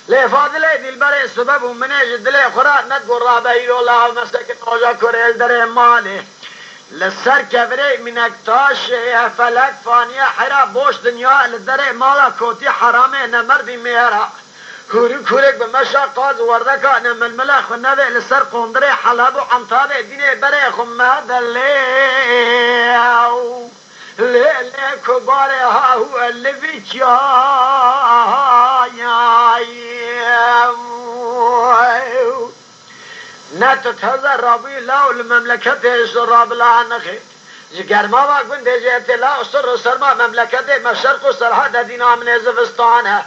لفاضل دل برای سبب و منش دل خورد ندگو رابعی الله مسکن آجا کریل در ماله لسر کبره منکتاش فلک فانیه حرا بوش دنیا لدر مالا کوتی حرامه نمردی میرا کوری کورک به مشا قاز وردکا نململخ و نوه لسر قندره حلب و عنطابه دینه بره خمه دلیو لیلی کباره ها هو اللي نتتهزر رابي لا المملكة راب لا نخي جگر ما واقفن دیجیت لا سر سرما مملكة مشرق و سرحد دينا من زفستانه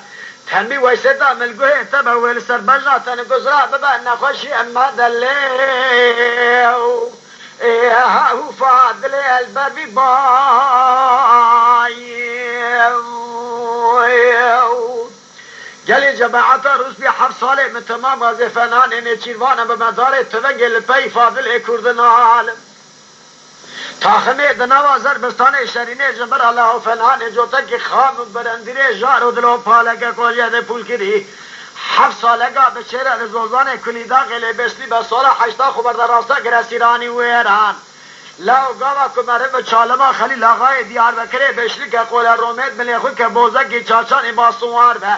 تنبي ويسدا ملقوه تبه والسر بجنا تنقزرا ببا نخوشي اما دليو ها هو فاضل البابي بايو جلي جماعة روسبي حف صالح من تمام وظيفنان ان چيروانا بمدار توجه لبي فاضل كردن عالم تاخمه دنوا زربستان شرینه جبر الله فنان جوتا کی خام برندره جارو دلو پالگه کوجه پول کری 7 سالگا به چهره رزوزان کلیدا غلی بسلی به سال 8 خبر در راستا گرسیرانی ویران لاو گاوا کمره به چالما خلیل آقای دیار بکره بشلی که قول رومید ملی خود که بوزکی چاچانی باسوار به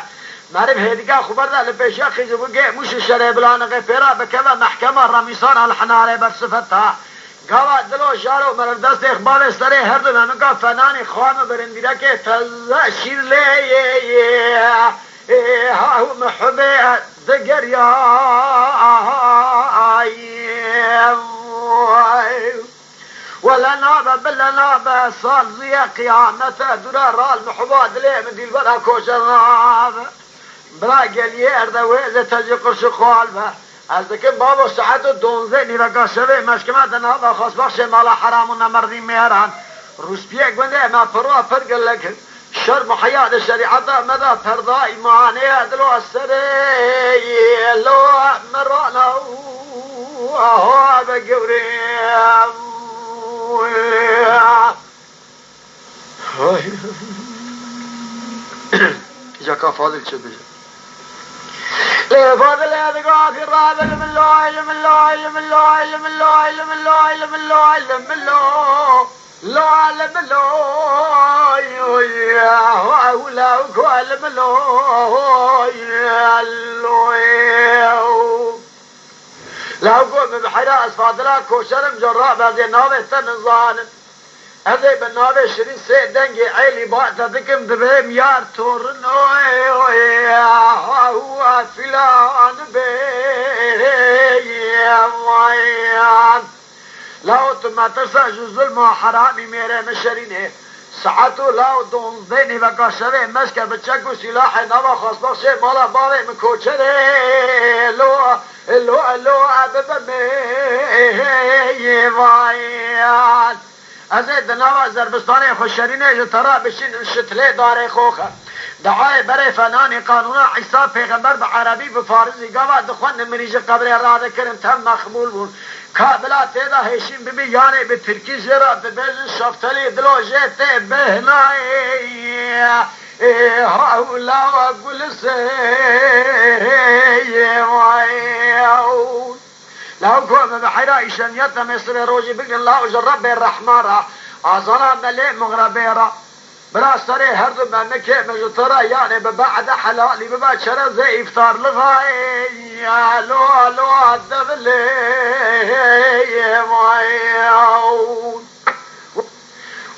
مرب هدیگه خبر در لپیشی خیزی بگه موش شره بلانقه پیرا بکوه محکمه رمیسان الحناره برصفتها گاوا دلو شارو مرد دست اخبار سره هر دو ممکا فنانی خوام برندیره که تزه شیر لیه ها هو محبه دقر يا ولا ناب بلا ناب صار زي قيامته درا رال محباد ليه من دي البلا كوشناب بلا قال يرد ويزه تجي قرش خالبه از دکه بابا ساعت 12 نیوگا شوه مشکمات نهادا خاص بخش مالا حرامون نمردی میران روسپیه گونده ما پروا پرگل لکن شرم حیات شریعت مدى پردا ایمانه دلو السره لو مرانا اهو بگوری جاکا فاضل چه بشه لفاضل هذا في الرابع من الله من الله من الله من الله من الله من الله من الله لا لا من الله يا ولا كل من الله يا لا قوم بحراس فاضلات كوشرم جراب هذه نوبة تنظان هذه بالنوبة شرين سيد دنجي عيلي بقت ذكم دبهم يار تورن هو فلان بيان لاو تما ترسا جو ظلم و حرامی میره مشرینه ساعتو لاو دونزدینی و قاشره مشکه بچک و سلاح نوا خواست بخشه مالا باوه مکوچره لو عبب میوان از دنوا زربستان خوشرینه جو ترا بشین شتله داره خوخه دعای برای فنان قانونا عیسی پیغمبر به عربی به فارسی گوه دخوان منیج قبر اراده کرن تم مخمول بون کابلا تیدا هشیم ببی یعنی به ترکی زیرا به بیزن شفتلی دلو جهت بهنایی هاولا و گل سیوان لو كوم بحيرا إشانيات مصر روجي بقن الله جرب الرحمارة آزانا ملي مغربيرا بلا سري هردو ممكي مجترا يعني ببعد حلالي ببعد شرا زي افطار لغاي لو الدبلي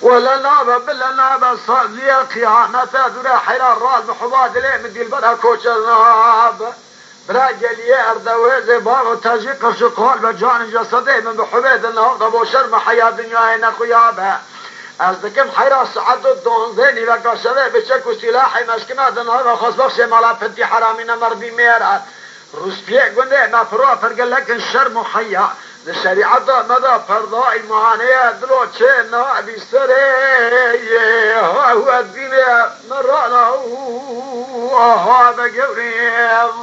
ولا ناب بلا ناب صلي قيامة ذرا حيرا الراس محباد ليه من دي البرها كوش الناب براجل يارد ويزي بابا تاجي قرش قول بجان جسده من بحبيد النهارده بوشرم حياة دنيا نخو يابها از دکم حیرا ساعت 12 و شبه بچک و سلاحی مشکمات النهارده خاص بخش مالا پنتی حرامی نمردی میرد روسپیه گنده ما پروا پرگل لکن شرم و حیا شریعت مدا پردای مانه دلو چه نابی سره هو الدین مرانا ها بگوریم